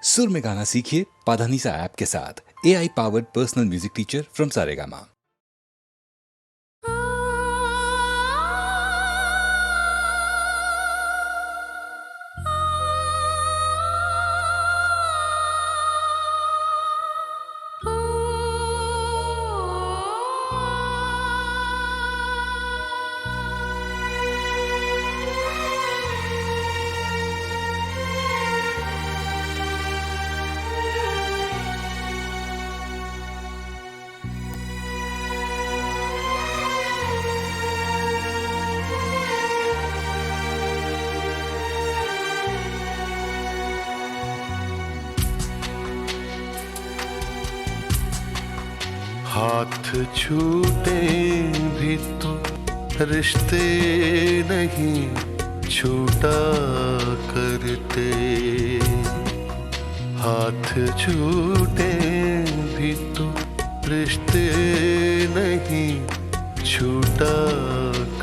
सुर में गाना सीखिए पाधानीसा ऐप के साथ। AI powered personal music teacher from Saregama. हाथ छूटे भी तो रिश्ते नहीं छूटा करते। हाथ छूटे भी तो रिश्ते नहीं छूटा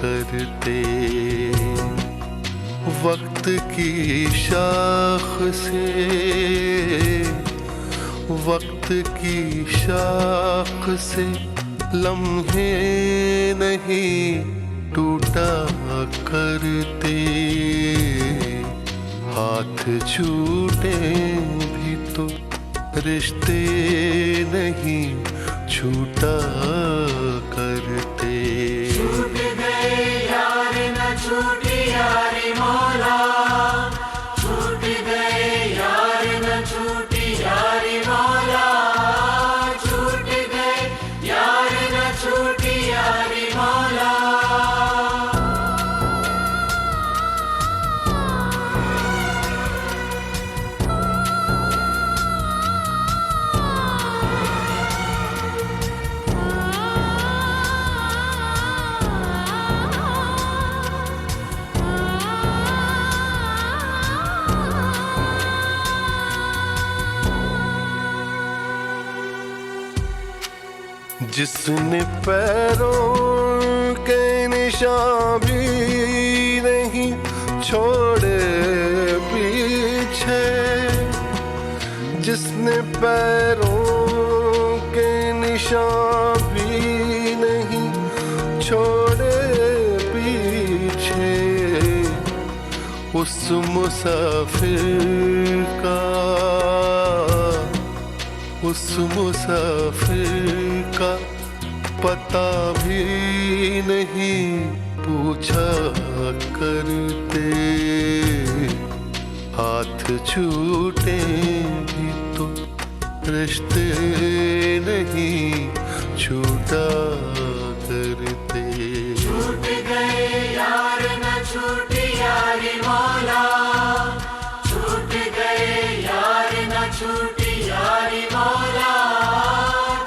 करते। वक्त की शाख से वक्त की शाख से लम्हे नहीं टूटा करते। हाथ छूटे भी तो रिश्ते नहीं छूटा करते। छूट गए यार न छूटी यारी मौला, छूट गए यार न छूटी यारी मौला, छूट गए यार न छूटी यारी मौला। जिसने पैरों के निशान भी नहीं छोड़े पीछे, जिसने पैरों के निशान भी नहीं छोड़े पीछे, उस मुसाफिर का उस मुसाफिर का पता भी नहीं पूछा करते। हाथ छूटे भी तो रिश्ते नहीं छूटा करते। छूट गए यार न छूटी यारी मौला, छूट गए यार न छूटी यारी मौला,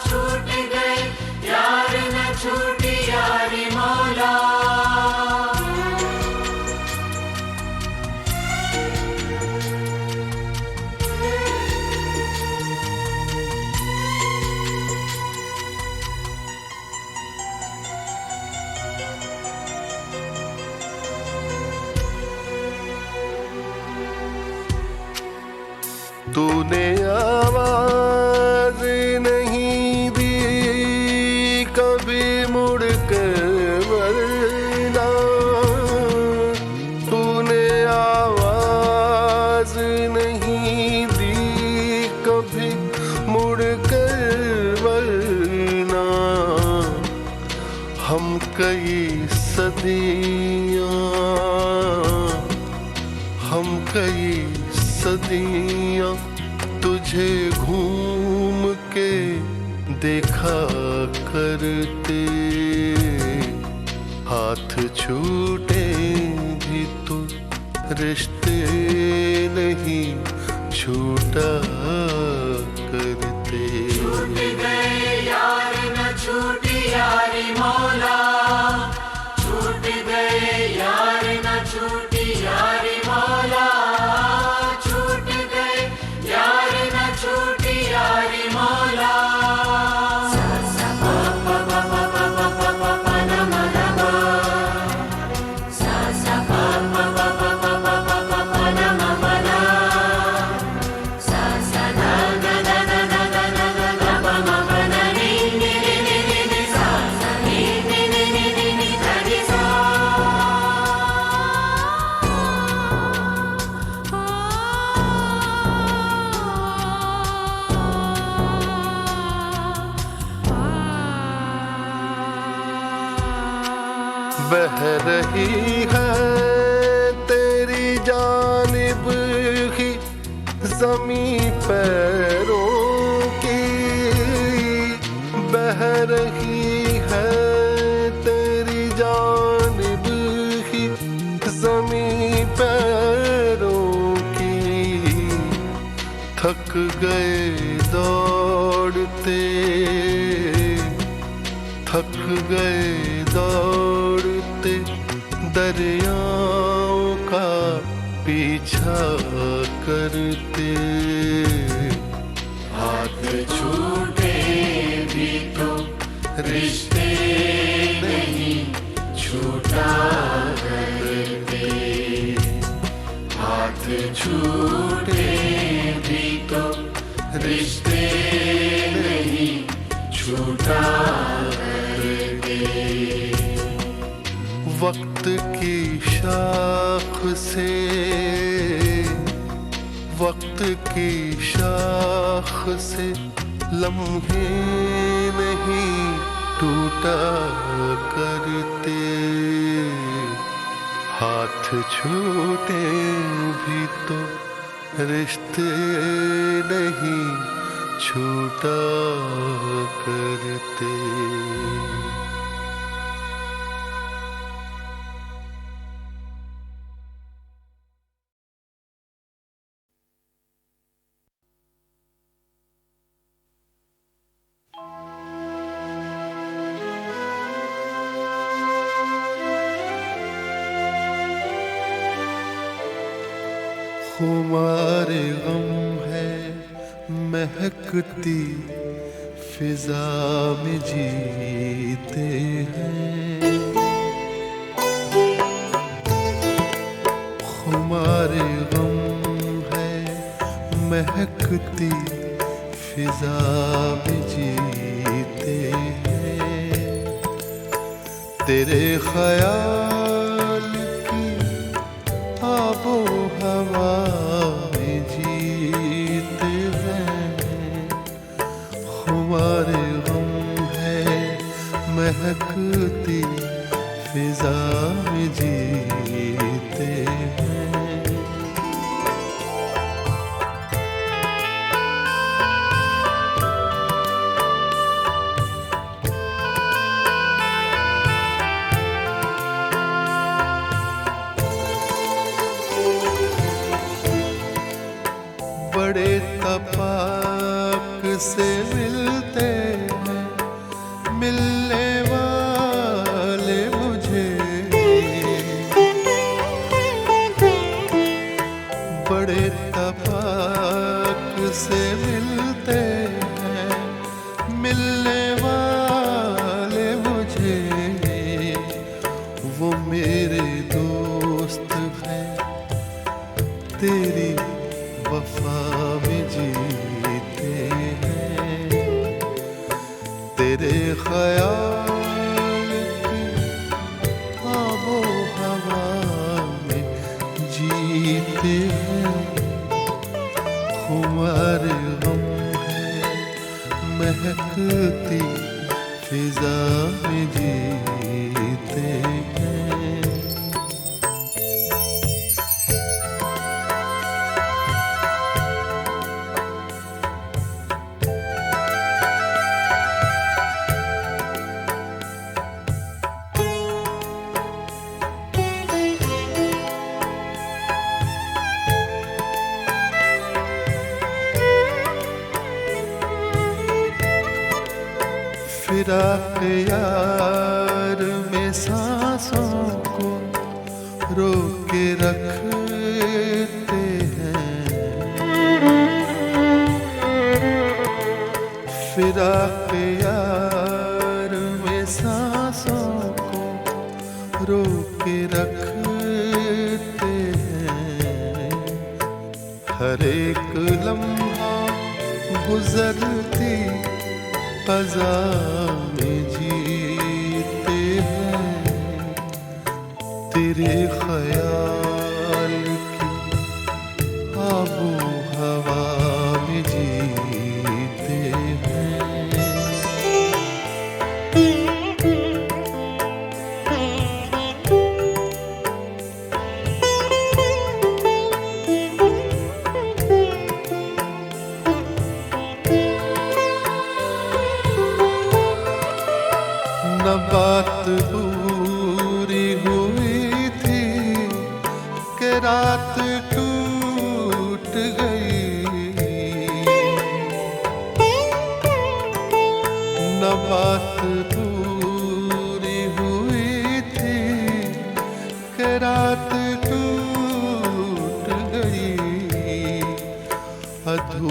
छूट गए यार न छूटी यारी मौला। तूने आवाज नहीं दी कभी मुड़ कर वरना, तूने आवाज नहीं दी कभी मुड़ कर वरना। हम कई सदियां तुझे घूम के देखा करते। हाथ छूटे भी तो रिश्ते नहीं छूटा करते। छूट गए यार न छूटी यारी मौला, छूट गए यार न छूटी यारी मौला, छूट गए यार न छूटी यारी मौला। Sa बह रही है तेरी जानिब ही ज़मीं पैरों की, बह रही है तेरी जानिब ही ज़मीं पैरों की। थक गए दौड़ते, थक गए दौड़ते दरियाओं का पीछा करते। हाथ छूटे भी तो रिश्ते नहीं छूटा करते, हाथ छूटे भी तो रिश्ते नहीं छूटा करते। वक्त की शाख से, वक्त की शाख से लम्हे नहीं टूटा करते। हाथ छूटे भी तो रिश्ते नहीं छूटा करते। खुमारे गम है महकती फिजा में जीते हैं, खुमारे गम है महकती फिजा में जीते हैं। तेरे ख्याल की आबो हवा में जीते हैं। खुमारे गम है महकती फिजा में जीते हैं। बड़े तपाक से मिलते हैं मिलने वाले मुझे, बड़े तपाक से मिलते हैं मिलने वाले मुझे। वो मेरे दोस्त हैं तेरी वफा में जीते हैं। तेरे ख्याल की आबो हवा में जीते हैं। खुमारे गम है महकती फिजा में जीते हैं। फिराक यार में सांसों को रोक के रखते हैं। फिराक यार में सांसों को रोक के रखते हैं। हर एक लम्हा गुजरती क़ज़ा में जीते हैं। तेरे ख्याल की आबो हवा में जीते हैं।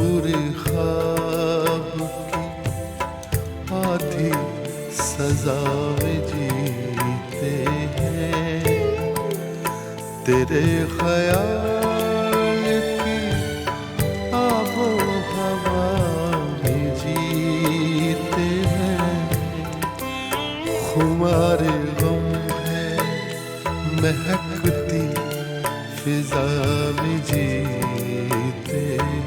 अधूरे ख्वाब की आधी सजा में जीते हैं, तेरे ख्याल की आबो हवा में जीते हैं। खुमारे गम है महकती फिजा में जीते हैं।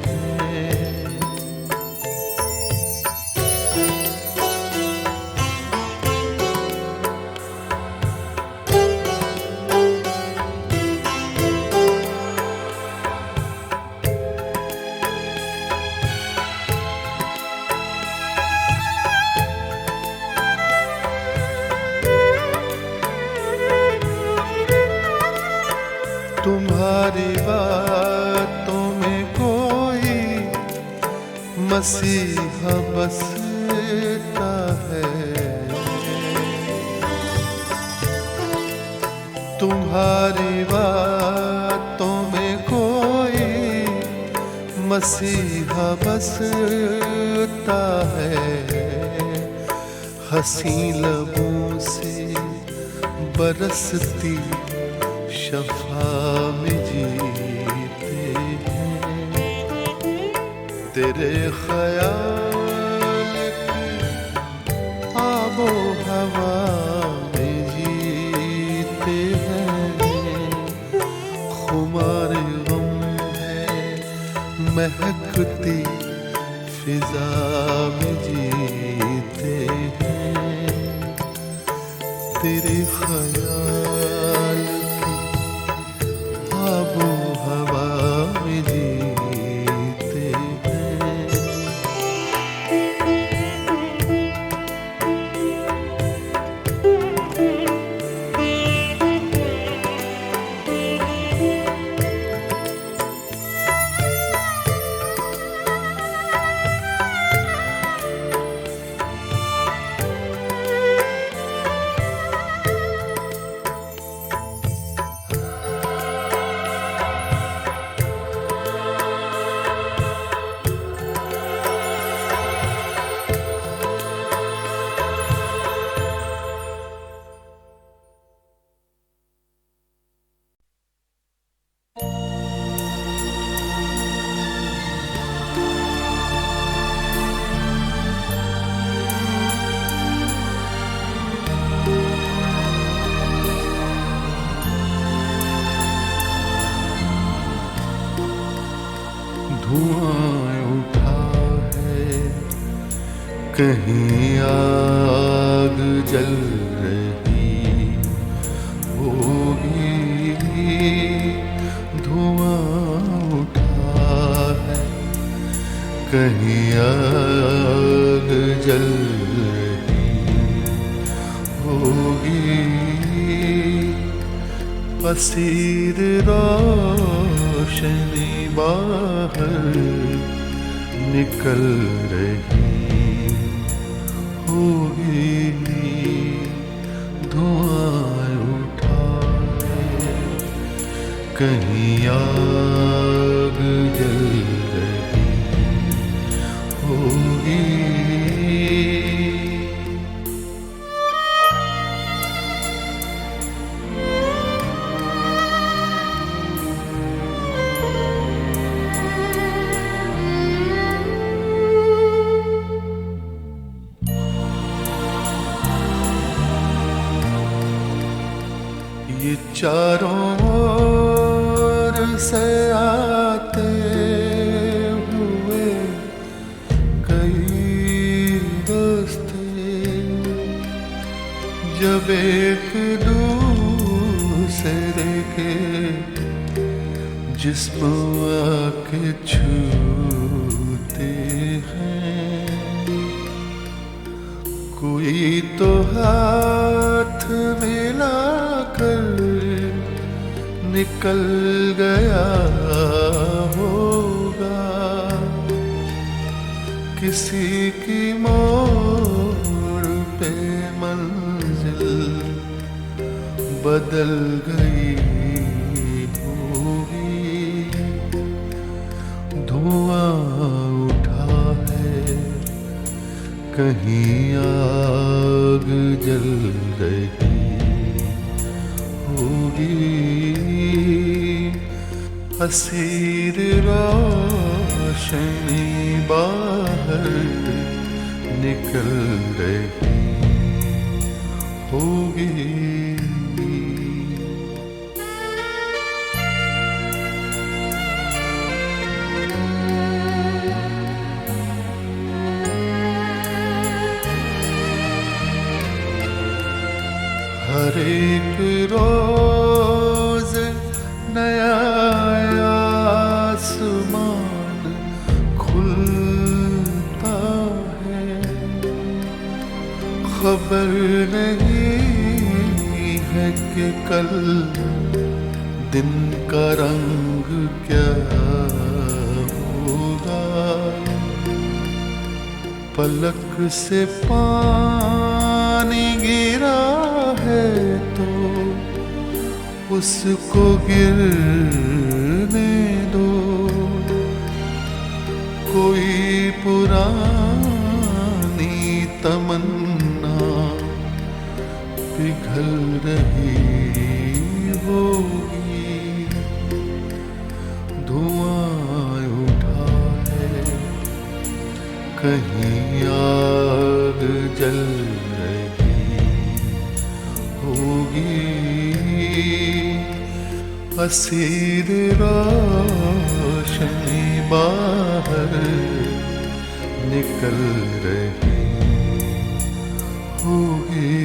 तुम्हारी बातों में कोई मसीहा बसता है, तुम्हारी बातों में कोई मसीहा बसता है। हंसी लबों से बरसती शफा में जीते हैं, तेरे ख्याल की आबो हवा में जीते हैं। खुमार गम है महकती फिजा में जीते हैं, तेरे ख्याल आबो हवा में जीते हैं। धुआं उठा है कहीं आग जल रही होगी, धुआं उठा है कहीं आग जल रही होगी। पसीर रोशनी बाहर निकल रही होगी, धुआं उठा है कहीं आग जल रही होगी। ये चारों ओर से आते हुए कई रास्ते, जब एक दूसरे के जिस्म आके छूते हैं, कोई तो हाथ मिलाकर निकल गया होगा, किसी की मोड़ पे मंजिल बदल गई होगी। धुआं कहीं आग जल रही होगी, असीर रोशनी बाहर निकल रही होगी। हर एक रोज नया आसमान खुलता है, खबर नहीं है कि कल दिन का रंग क्या होगा। पलक से पानी गिरा है तो उसको गिरने दो, कोई पुरानी तमन्ना पिघल रही होगी। धुआं उठा है, कहीं आग जल रही होगी, असीर रोशनी बाहर निकल रही होगी।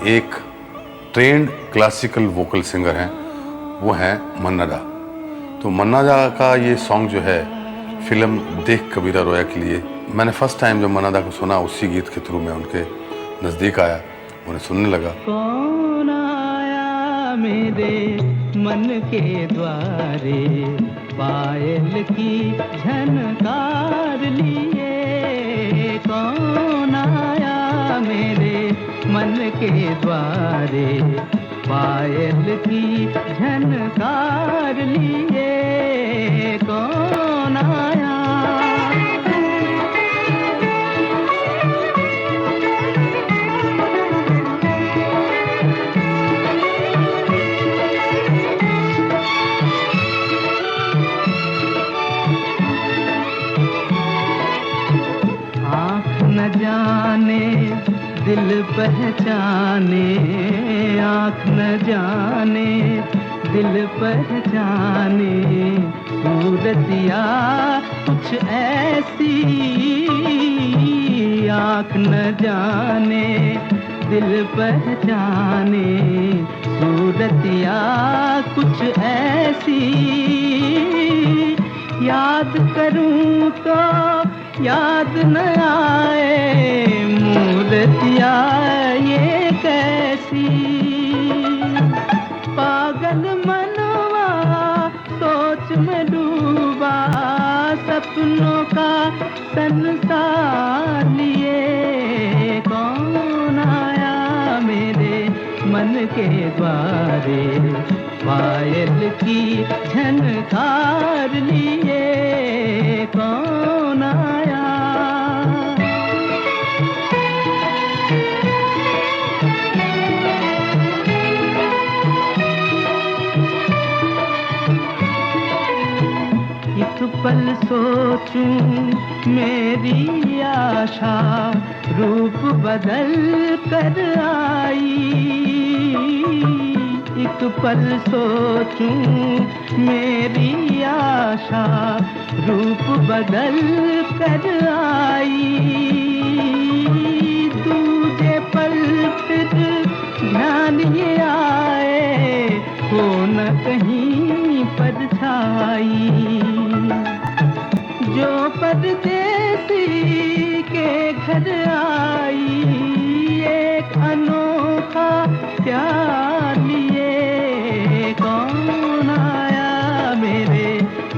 एक ट्रेंड क्लासिकल वोकल सिंगर हैं, वो हैं मन्ना डा। तो मन्ना डा का ये सॉन्ग जो है फिल्म देख कबीरा रोया के लिए, मैंने फर्स्ट टाइम जब मन्ना डा को सुना उसी गीत के थ्रू मैं उनके नज़दीक आया, उन्हें सुनने लगा। कौन आया मेरे मन के द्वारे, पायल की झनकार लिए। कौन आया मेरे मन के द्वारे, पायल की झनकार लिए। कौन आया न जाने दिल पहचाने, आँख न जाने दिल पहचाने, सूरतिया कुछ ऐसी। आँख न जाने दिल पहचाने, सूरतिया कुछ ऐसी। याद करूं तो याद न आए, मूर्तिया ये कैसी। पागल मनवा सोच में डूबा, सपनों का संसार लिए। कौन आया मेरे मन के द्वारे, पायल की झनकार लिए। कौन आया एक पल सोचूं मेरी आशा, रूप बदल कर आई। एक पल सोचूं मेरी आशा, रूप बदल कर आई। दूजे पल नजर आई एक अनोखा प्यार लिए। कौन आया मेरे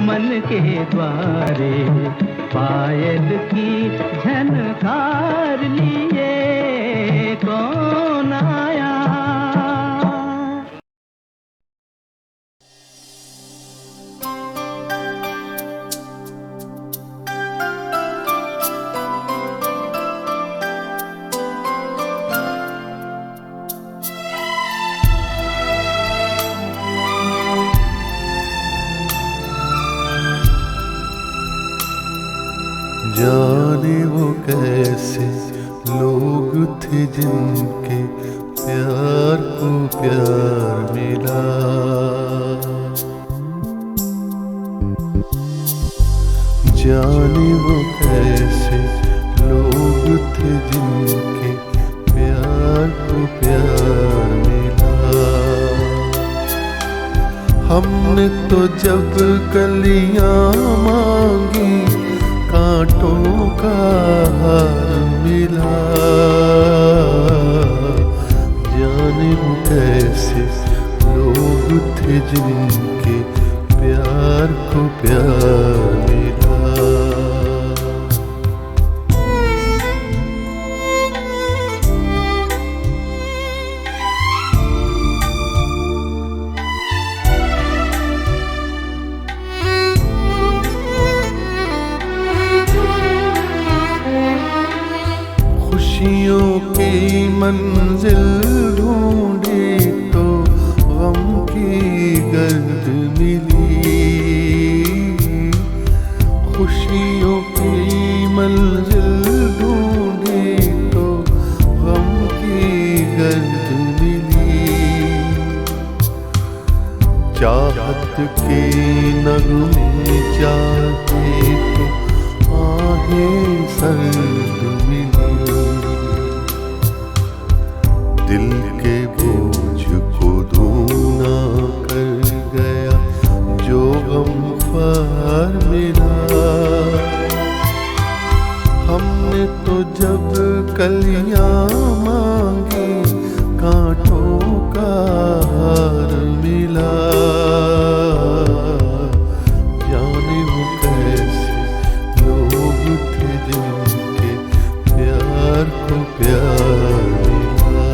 मन के द्वारे, पायल की झनकार लिए। कौन आया। जाने वो कैसे लोग थे जिनके प्यार को प्यार मिला। जाने वो कैसे लोग थे जिनके प्यार को प्यार मिला। हमने तो जब कलियां मांगी कांटों का हार मिला। जाने वो कैसे लोग थे जिनके प्यार को प्यार मिला। खुशियों की मंजिल ढूंढी तो गम की गर्द मिली। खुशियों की मंजिल ढूंढी तो गम की गर्द मिली। चाहत के नगमे चाहते तो आहें सर्द मिली। दिल के बोझ को धूना कर गया जो गमख्वार मिला। हमने तो जब कलियां मांगी कांटों का हार मिला। जाने वो कैसे लोग थे जिनके प्यार को प्यार मिला।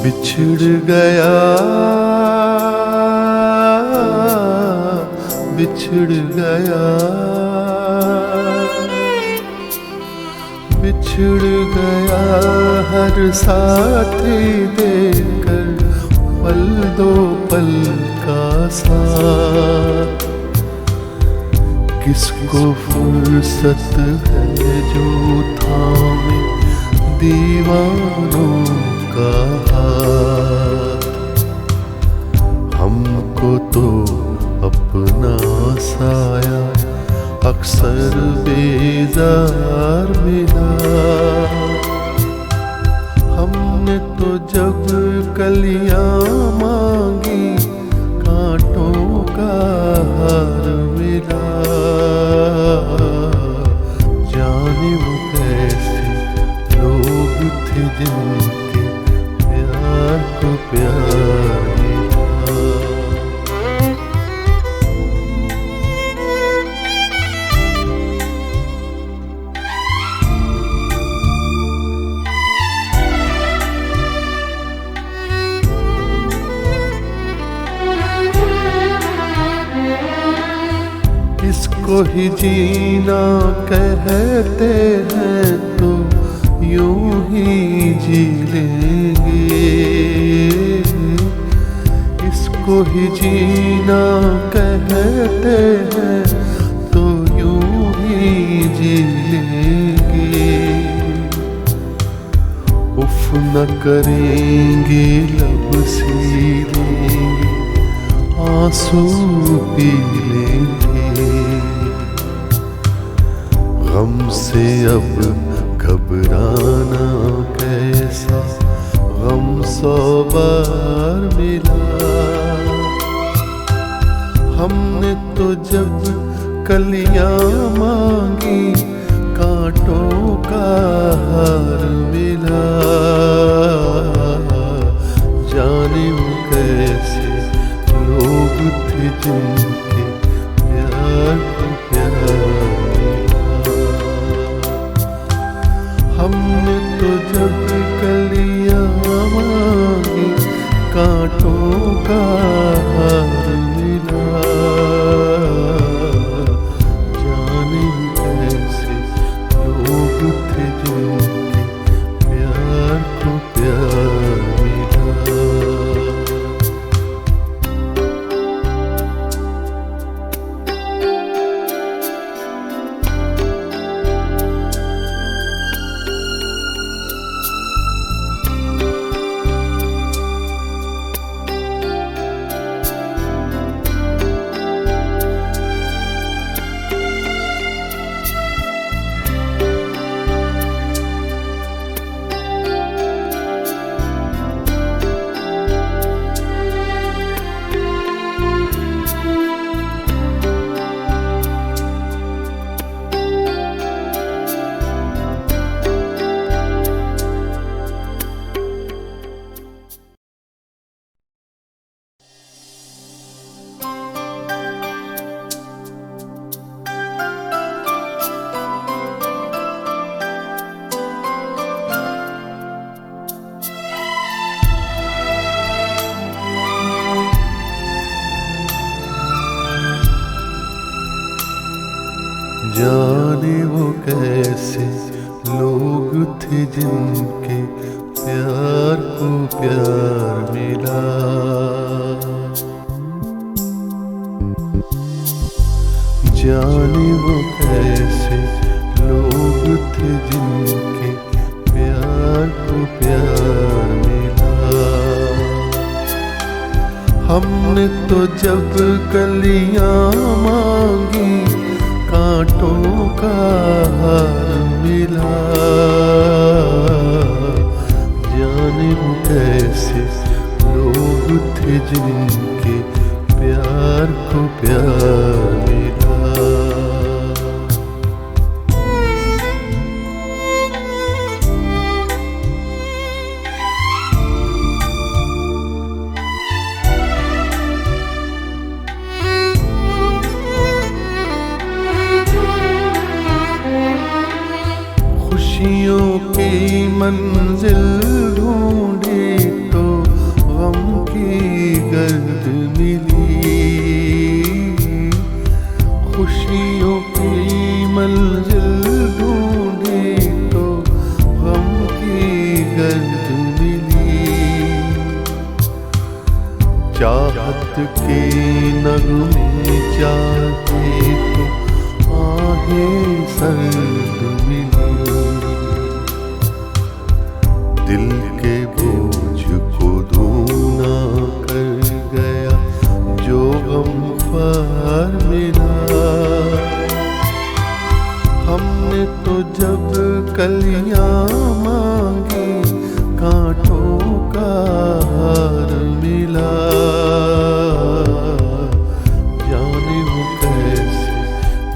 बिछड़ गया बिछड़ गया बिछड़ गया हर साथी देकर पल दो पल का साथ। किसको फुर्सत है जो थामे दीवानों का हाथ। हमको तो अपना साया अक्सर बेजार मिला। हमने तो जब कलियां मांगी कांटों का हार मिला। जाने वो कैसे लोग थे जिनके प्यार को प्यार मिला। इसको ही जीना कहते हैं तो यूं ही जी लेंगे। इसको ही जीना कहते हैं तो यूं ही जी लेंगे। उफ न करेंगे लब सी लेंगे आंसू पी लेंगे। गम से अब घबराना कैसा, गम 100 बार मिला। हमने तो जब कलियां मांगी, कांटों का हार मिला। जाने वो कैसे लोग थे जिनके प्यार को प्यार मिला। हमने तो जब कलियां मांगी, कांटों का हार मिला। जाने कैसे लोग थे जिनके प्यार को प्यार मिला। जाने वो कैसे लोग थे जिनके प्यार को प्यार मिला। जाने वो कैसे लोग थे जिनके प्यार को प्यार मिला। हमने तो जब कलियां मांगी, कांटों का हार मिला। जाने वो कैसे लोग थे जिनके प्यार को प्यार मिला। खुशियों की मंजिल ढूंढी तो गम की गर्द मिली। खुशियों की मंजिल ढूंढी तो गम की गर्द मिली। चाहत के नगमे जाते तो आहें सर्द मिली। दिल के बोझ को धूना कर गया जो गमख्वार मिला। हमने तो जब कलियां मांगी, कांटों का हार मिला। जाने वो कैसे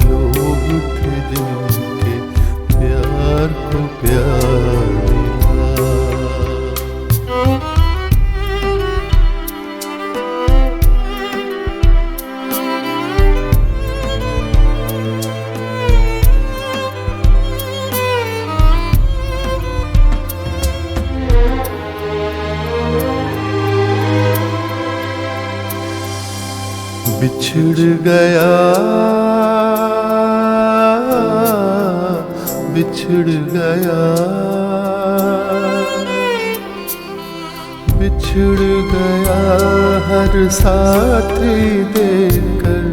लोग थे जिनके प्यार को प्यार बिछड़ गया, बिछड़ गया, बिछड़ गया हर साथी देकर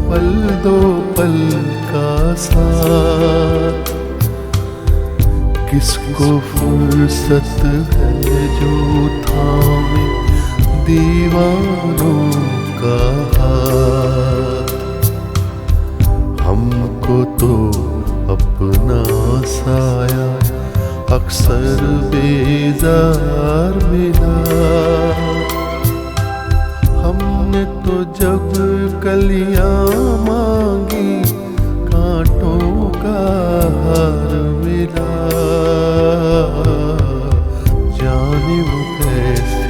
पल दो पल का साथ। किसको फुर्सत है जो थामे दीवानों का हाथ, हमको तो अपना साया अक्सर बेजार मिला। हमने तो जब कलियां मांगी कांटों का हार मिला। जाने वो कैसे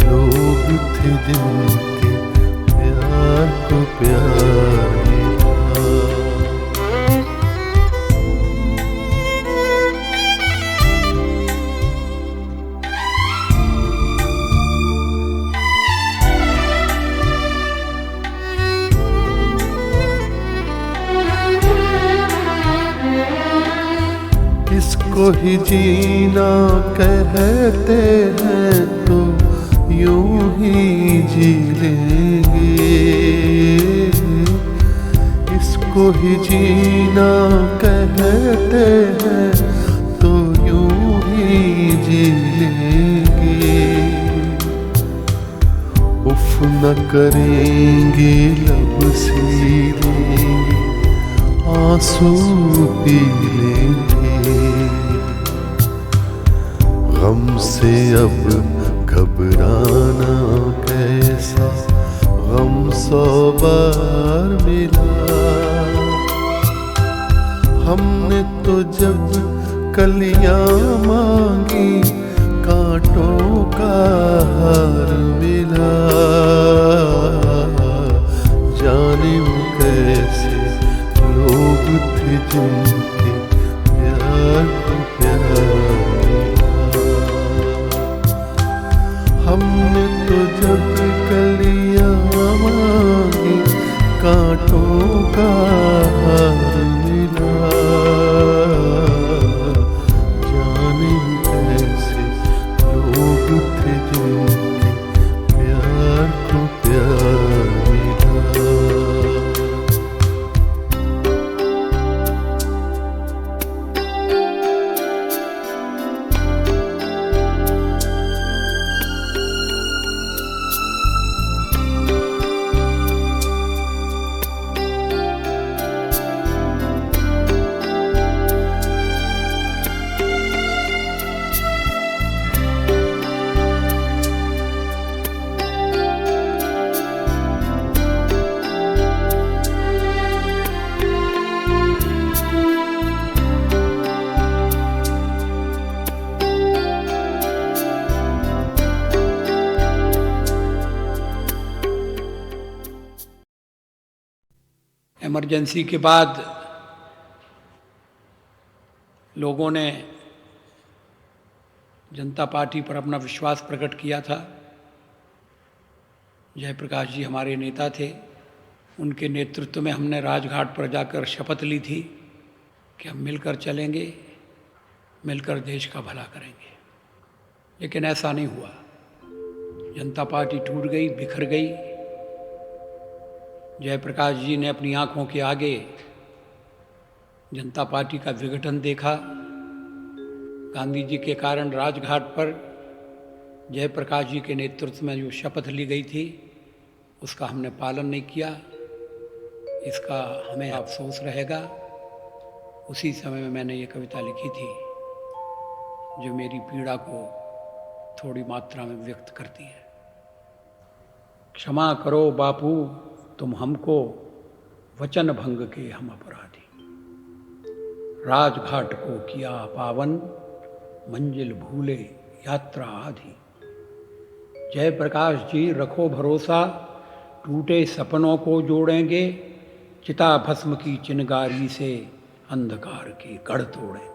लोग थे जिनके प्यार को प्यार मिला। इसको ही जीना कहते हैं तो यूं ही जी लेंगे। इसको ही जीना कहते हैं तो यूं ही जी लेंगे। उफ न करेंगे लब सीलेंगे आंसू पी लेंगे। गम से अब घबराना कैसा गम 100 बार मिला। हमने तो जब कलियां मांगी कांटों का हार मिला। जाने वो कैसे लोग थे जिनके प्यार को प्यार मिला। हमने तो जब कलियां मांगी कांटों का हार मिला। जाने कैसे लोग थे जिनके प्यार को प्यार मिला। इमरजेंसी के बाद लोगों ने जनता पार्टी पर अपना विश्वास प्रकट किया था। जयप्रकाश जी हमारे नेता थे, उनके नेतृत्व में हमने राजघाट पर जाकर शपथ ली थी कि हम मिलकर चलेंगे, मिलकर देश का भला करेंगे। लेकिन ऐसा नहीं हुआ। जनता पार्टी टूट गई, बिखर गई। जयप्रकाश जी ने अपनी आंखों के आगे जनता पार्टी का विघटन देखा। गांधी जी के कारण राजघाट पर जयप्रकाश जी के नेतृत्व में जो शपथ ली गई थी उसका हमने पालन नहीं किया। इसका हमें अफसोस रहेगा। उसी समय में मैंने ये कविता लिखी थी जो मेरी पीड़ा को थोड़ी मात्रा में व्यक्त करती है। क्षमा करो बापू तुम हमको, वचन भंग के हम अपराधी। राजघाट को किया पावन, मंजिल भूले यात्रा आधी। जयप्रकाश जी रखो भरोसा, टूटे सपनों को जोड़ेंगे। चिता भस्म की चिनगारी से अंधकार के गढ़ तोड़ेंगे।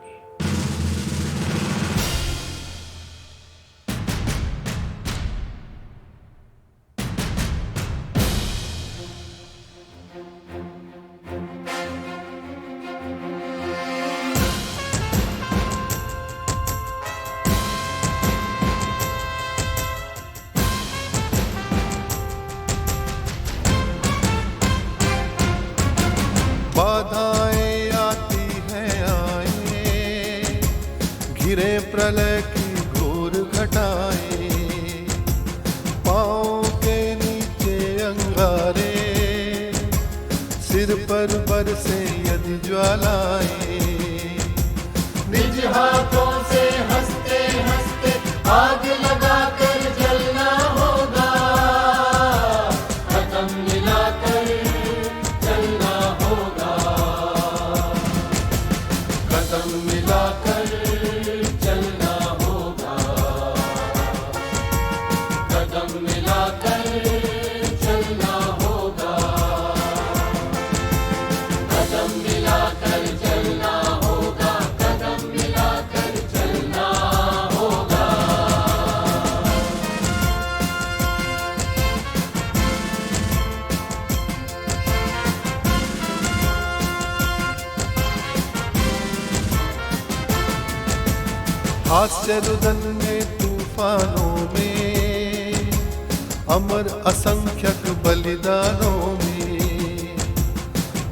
बाधाएं आती हैं आए, घिरे प्रलय की घोर घटाएं। पाँव के नीचे सिर पर बरसे यदि ज्वालाएं, निज हाथों से हंसते हंसते आग लगाकर जलना होगा, कदम मिलाकर चलना होगा, कदम मिलाकर चलना होगा, कदम मिलाकर चलना होगा, कदम मिलाकर चलना होगा, कदम मिलाकर चलना होगा। हास्य रुदन में तूफानों में, अमर असंख्यक बलिदानों में,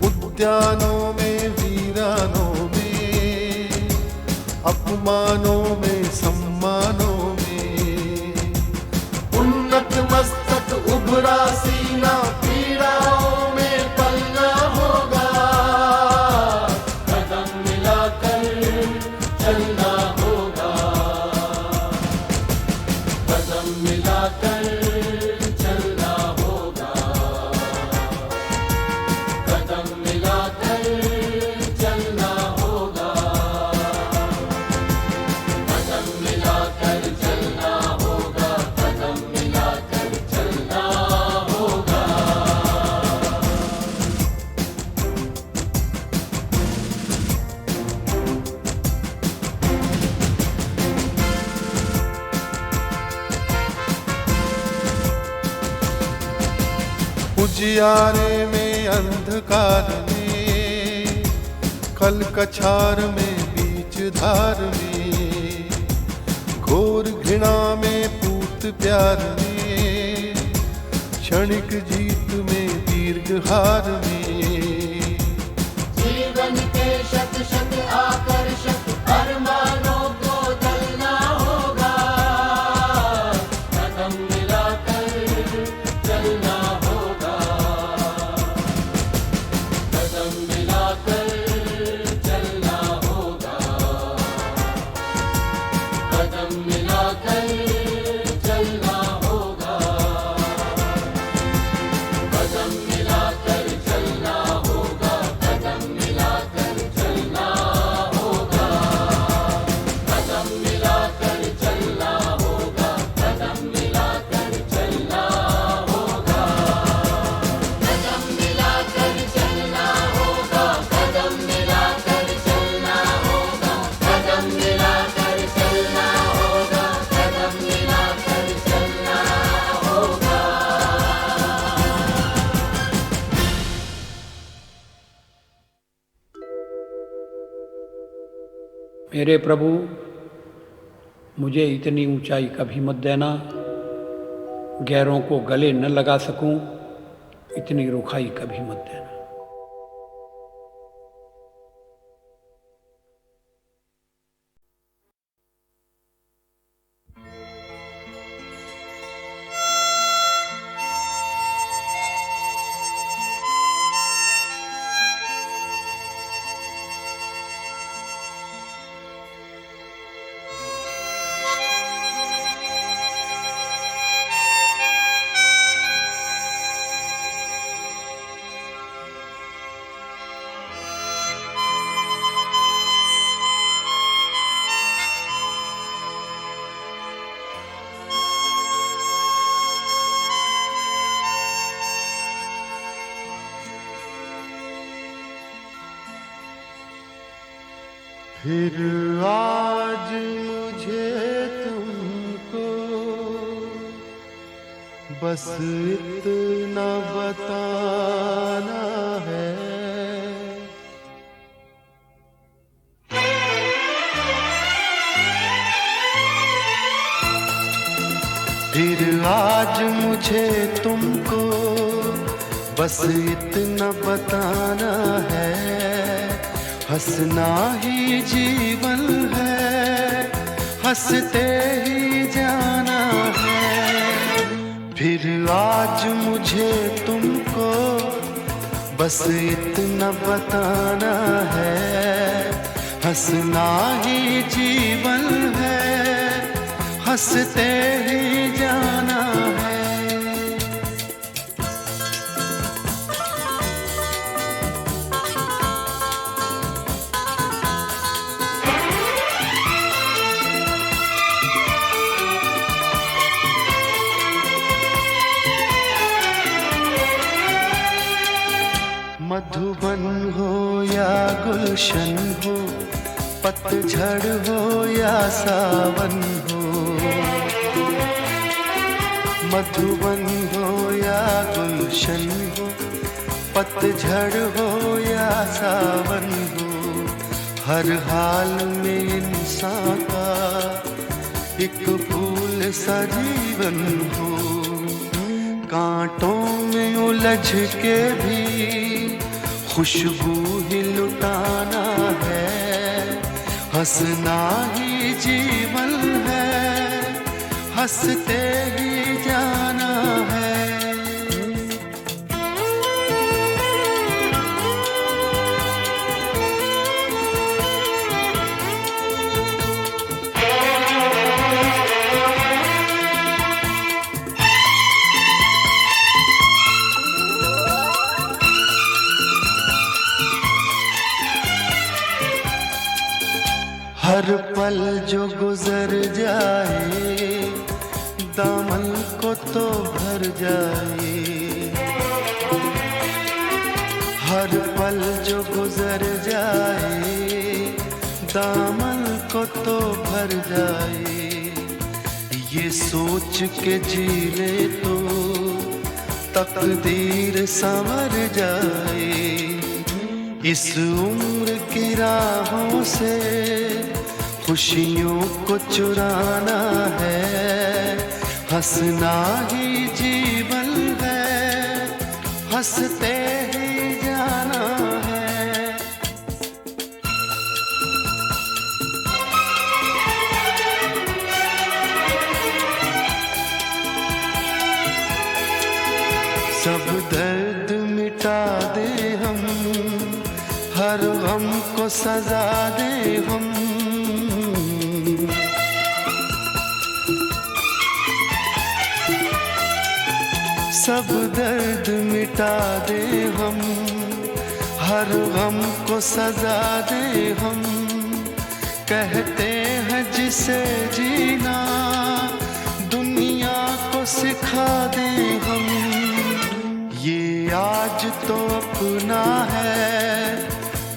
उद्यानों में वीरानों में, अपमानों में सम्मानों में, उन्नत मस्तक उभरा सीना पीड़ाओं में पलना होगा, कदम मिलाकर चलना होगा, कदम मिलाकर चलना होगा, कदम मिलाकर चलना होगा, कदम मिलाकर चलना होगा, कदम मिलाकर चलना होगा। उजियारे में अंधकार में, कल कछार में बीच धार में, घोर घृणा में पूत प्यार में, क्षणिक जीत में दीर्घ हार में, जीवन के शत शत आकर्षक अरमानों को जलना होगा, कदम मिलाकर चलना होगा, कदम मिलाकर चलना होगा, कदम मिलाकर चलना होगा, कदम मिलाकर चलना होगा, कदम मिलाकर चलना होगा, कदम मिलाकर चलना होगा, कदम मिलाकर चलना होगा, कदम मिलाकर चलना होगा, कदम मिलाकर चलना होगा, कदम मिलाकर चलना होगा, कदम मिलाकर चलना होगा। मेरे प्रभु, मुझे इतनी ऊंचाई कभी मत देना, गैरों को गले न लगा सकूं, इतनी रुखाई कभी मत देना। फिर आज मुझे तुमको बस इतना बताना है, फिर आज मुझे तुमको बस इतना बताना है, हंसना ही जीवन है, हंसते ही जाना है। फिर आज मुझे तुमको बस इतना बताना है, हंसना ही जीवन है, हंसते ही जाना है। मधुबन हो या गुलशन हो, पतझड़ हो या सावन हो, मधुबन हो या गुलशन हो, पतझड़ हो या सावन हो, हर हाल में इंसान का एक फूल सा जीवन हो। कांटों में उलझ के भी खुशबू ही लुटाना है, हंसना ही जीवन है, हंसते ही जाना है। हर पल जो गुजर जाए दामन को तो भर जाए, हर पल जो गुजर जाए दामन को तो भर जाए। ये सोच के जी ले तो तकदीर संवर जाए। इस उम्र की राहों से खुशियों को चुराना है, हंसना ही जीवन है, हंसते ही जाना है। सब दर्द मिटा दे हम, हर गम को सजा दे हम, सब दर्द मिटा दे हम, हर गम को सजा दे हम। कहते हैं जिसे जीना दुनिया को सिखा दे हम। ये आज तो अपना है,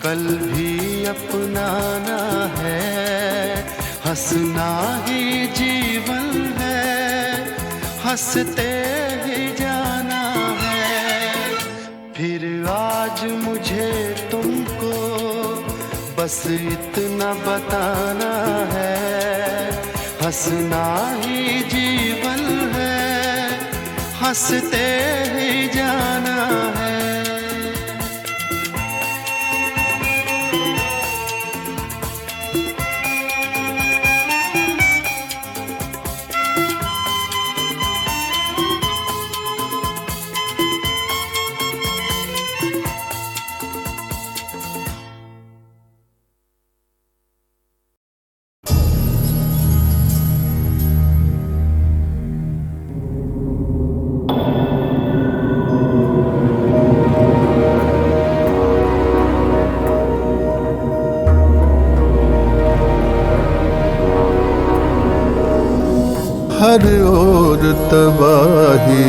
कल भी अपनाना है, हंसना ही जीवन है, हंसते ही जाना है। फिर आज मुझे तुमको बस इतना बताना है, हंसना ही जीवन है, हंसते ही जाना है। हर ओर तबाही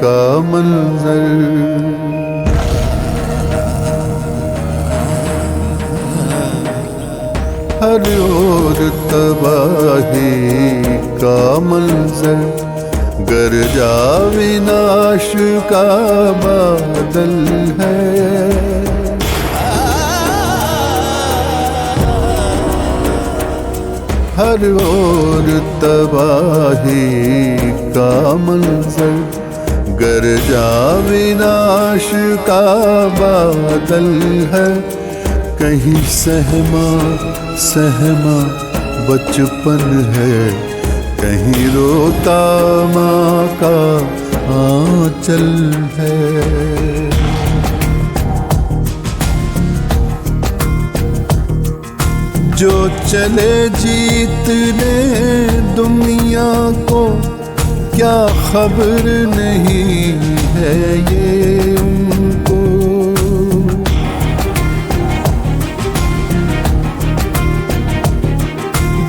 का मंजर, हर ओर तबाही का मंजर, गरजा विनाश का बादल है। हर ओर तबाही का मंजर, गरजा विनाश का बादल है। कहीं सहमा सहमा बचपन है, कहीं रोता माँ का आंचल है। जो चले जीतने दुनिया को, क्या खबर नहीं है ये उनको।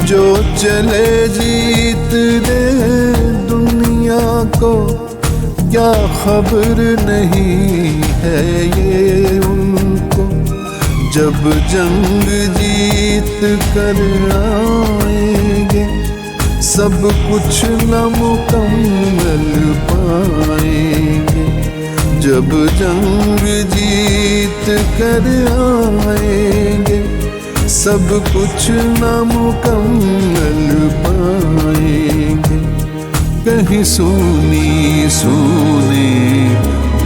जो चले जीतने दुनिया को, क्या खबर नहीं है ये उनको। जब जंग जीत कर आएंगे, सब कुछ नामुकम्मल पाएंगे। जब जंग जीत कर आएंगे, सब कुछ नामुकम्मल पाएंगे। कहीं सूनी सूनी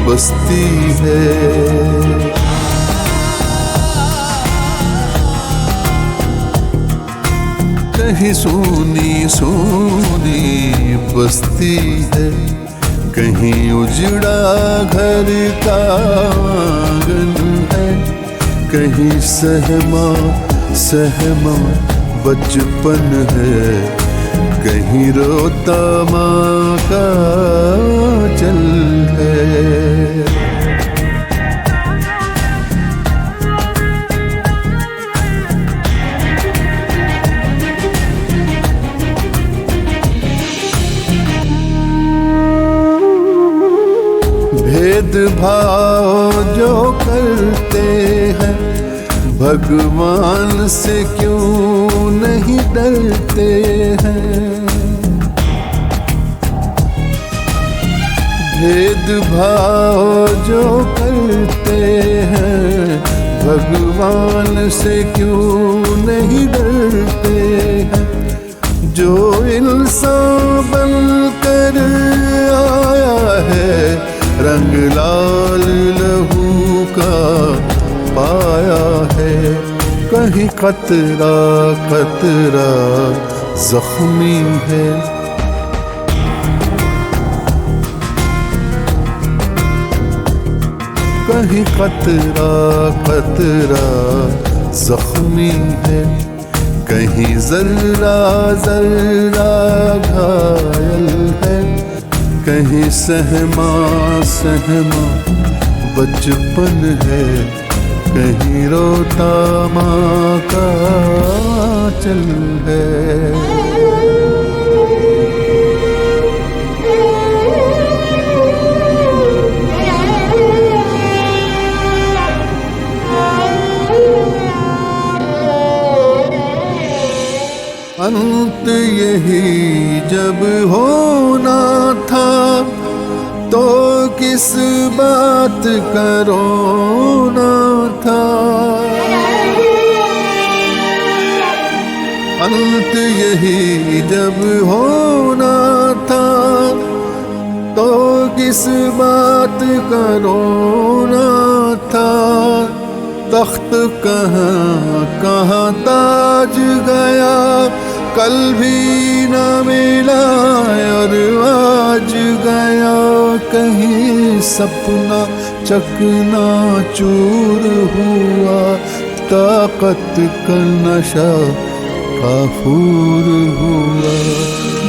बस्ती है, कहीं सूनी सूनी बस्ती है। कहीं उजड़ा घर का आंगन है, कहीं सहमा सहमा बचपन है। कहीं रोता माँ का चल है। भेदभाव जो करते हैं, भगवान से क्यों नहीं डरते हैं। भेदभाव जो करते हैं, भगवान से क्यों नहीं डरते हैं। जो इंसान बनकर आया है, रंग लाल लहू का पाया है। कहीं कतरा कतरा जख्मी है, कहीं कतरा कतरा जख्मी है। कहीं जर्रा जर्रा घायल है, कहीं सहमा सहमा बचपन है। कहीं रोता माँ का चल है। अंत यही जब होना था, तो किस बात का रोना था। अंत यही जब होना था, तो किस बात का रोना था। तख्त कहाँ कहाँ ताज गया, कल भी न मिला और आज गया। कहीं सपना चकना चूर हुआ, ताकत का नशा काफूर हुआ।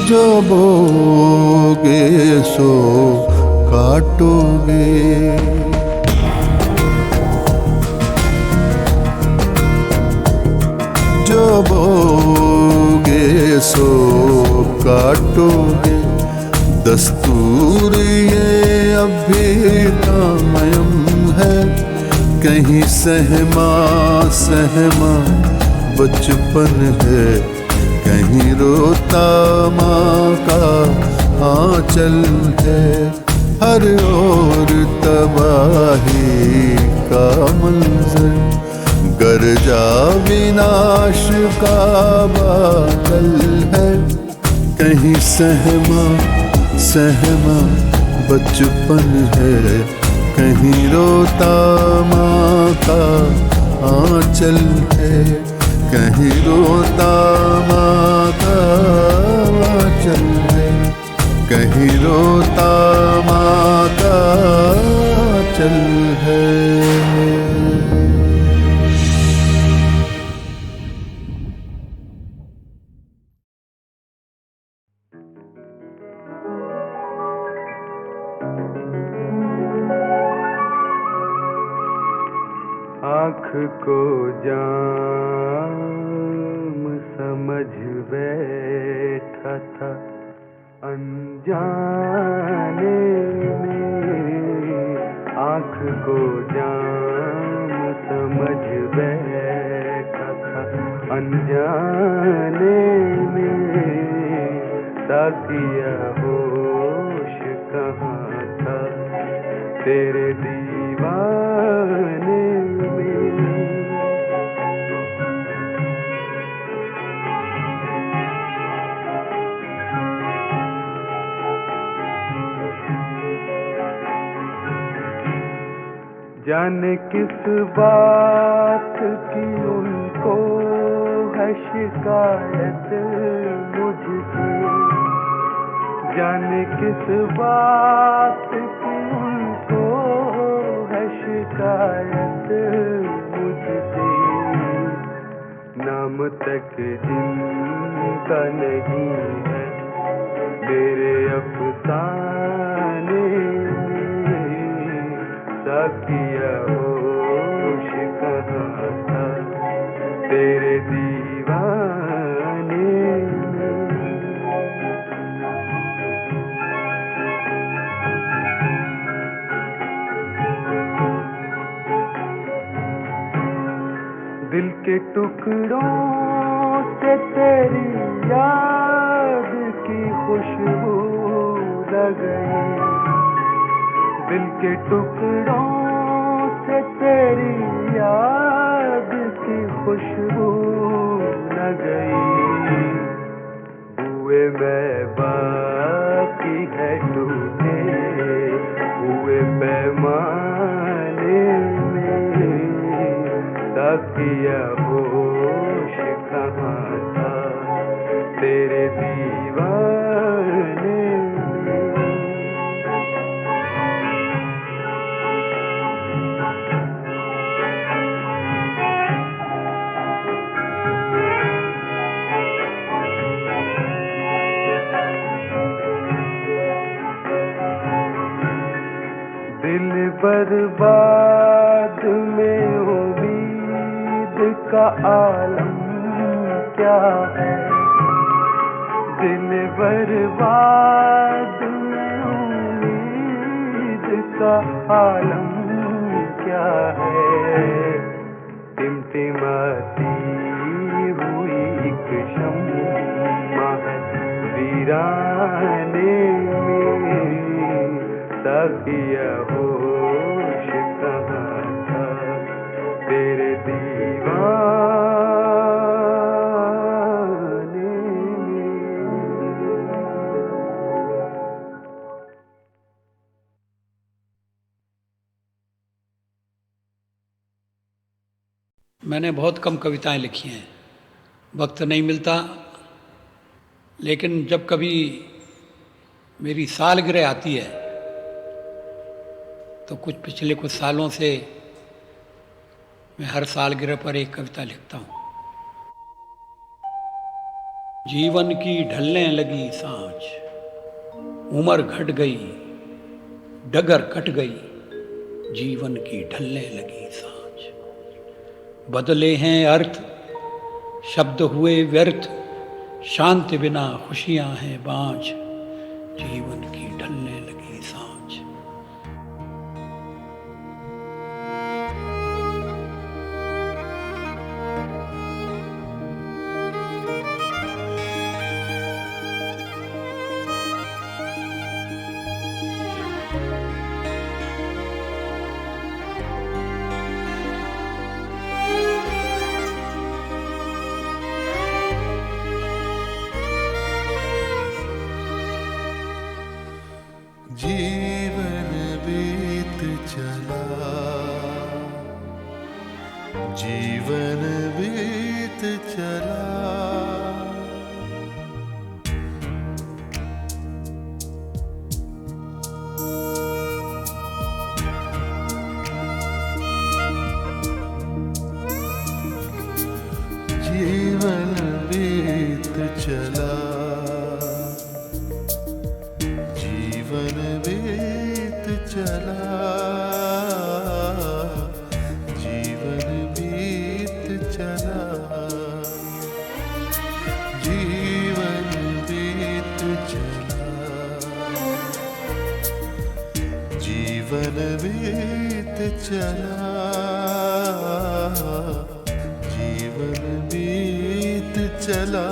जो बोगे सो काटोगे, जो बोगे सो काटोगे। दस्तूर ये अब भी कायम है, कहीं सहमा सहमा बचपन है। कहीं रोता माँ का आंचल है। हर ओर तबाही का मंजर, गरजा विनाश का बादल है। कहीं सहमा सहमा बचपन है, कहीं रोता माँ का आंचल है। कहीं रोता माँ का आंचल है, कहीं रोता माँ का आंचल है। आँख को जाम समझ बैठा था अनजाने में, आँख को जाम समझ बैठा था अनजाने में, ताकिया होश कहाँ था तेरे दीवाने में। जाने किस बात की उनको है शिकायत मुझसे, जाने किस बात की उनको है शिकायत मुझसे, नाम तक जिनका नहीं है मेरे अफसाने में, ताकिया होश कहाँ था तेरे दीवाने में। दिल के टुकड़ों से तेरी याद की खुशबू लग गई, दिल के टुकड़ों से तेरी याद की खुशबू न गई, हुए मैं बाकी है टूटे हुए पैमाने में, ताकिया होश कहाँ था तेरे दीवाने में। दिल बर्बाद में उम्मीद का आलम क्या है, दिल बर्बाद में उम्मीद का आलम क्या है, टिमटिमाती हुई एक शम्मा है वीराने में, ताकिया होश कहाँ था तेरे दीवाने में। मैंने बहुत कम कविताएं लिखी हैं, वक्त नहीं मिलता, लेकिन जब कभी मेरी सालगिरह आती है तो पिछले कुछ सालों से मैं हर सालगिरह पर एक कविता लिखता हूँ। जीवन की ढलने लगी सांझ, उम्र घट गई, डगर कट गई, जीवन की ढलने लगी सांझ, बदले हैं अर्थ, शब्द हुए व्यर्थ, शांति बिना खुशियां हैं बाँझ, जीवन की ढलने लगी सांझ। जीवन बीत चला, जीवन बीत चला, जीवन बीत चला, जीवन बीत चला, जीवन चला, जीवन बीत चला।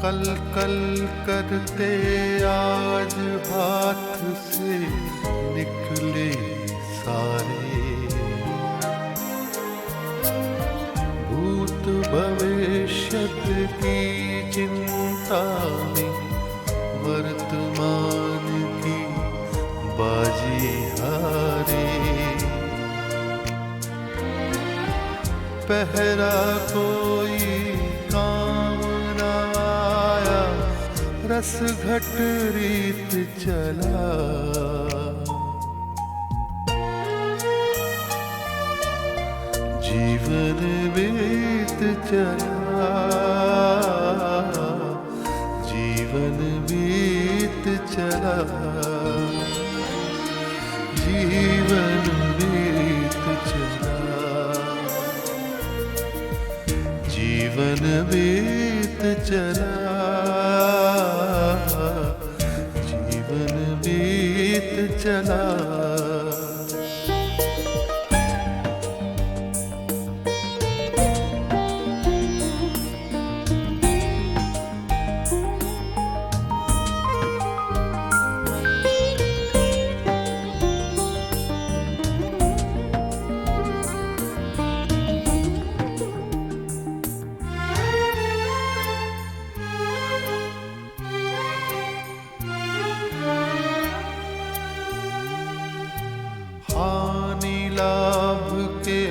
कल कल करते आज हाथ से निकले सारे, भूत भविष्यत की चिंता में वर्तमान की बाजी हारे। पहरा कोई काम न आया, रस घट रीत चला। जीवन बीत चला, जीवन बीत चला, जीवन बीत चला, जीवन बीत चला, जीवन बीत चला। हानि लाभ के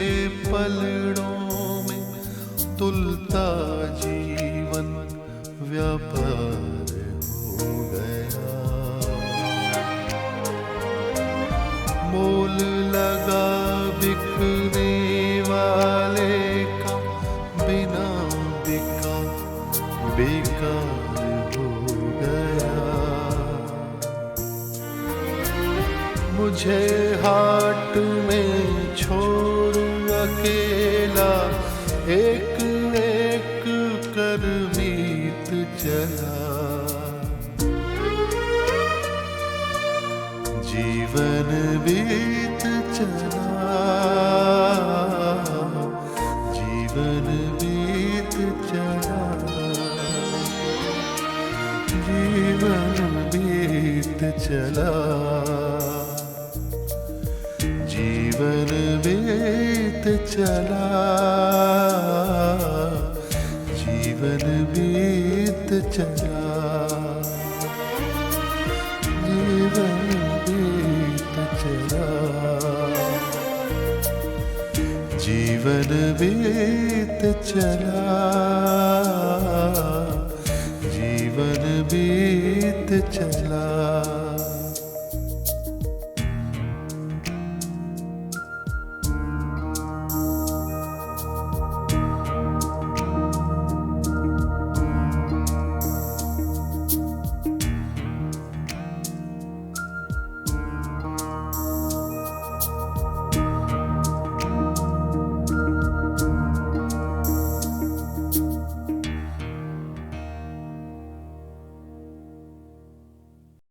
पलड़ों में तुलता जीवन व्यापार हो गया। मोल लगा बिकने वाले का बिना बिका बेकार हो गया। मुझे हाट में छोड़ अकेला एक एक कर बीत चला। जीवन बीत चला, जीवन बीत चला, जीवन बीत चला, जीवन बीत चला, जीवन बीत चला, जीवन बीत चला, जीवन बीत चला, जीवन बीत चला।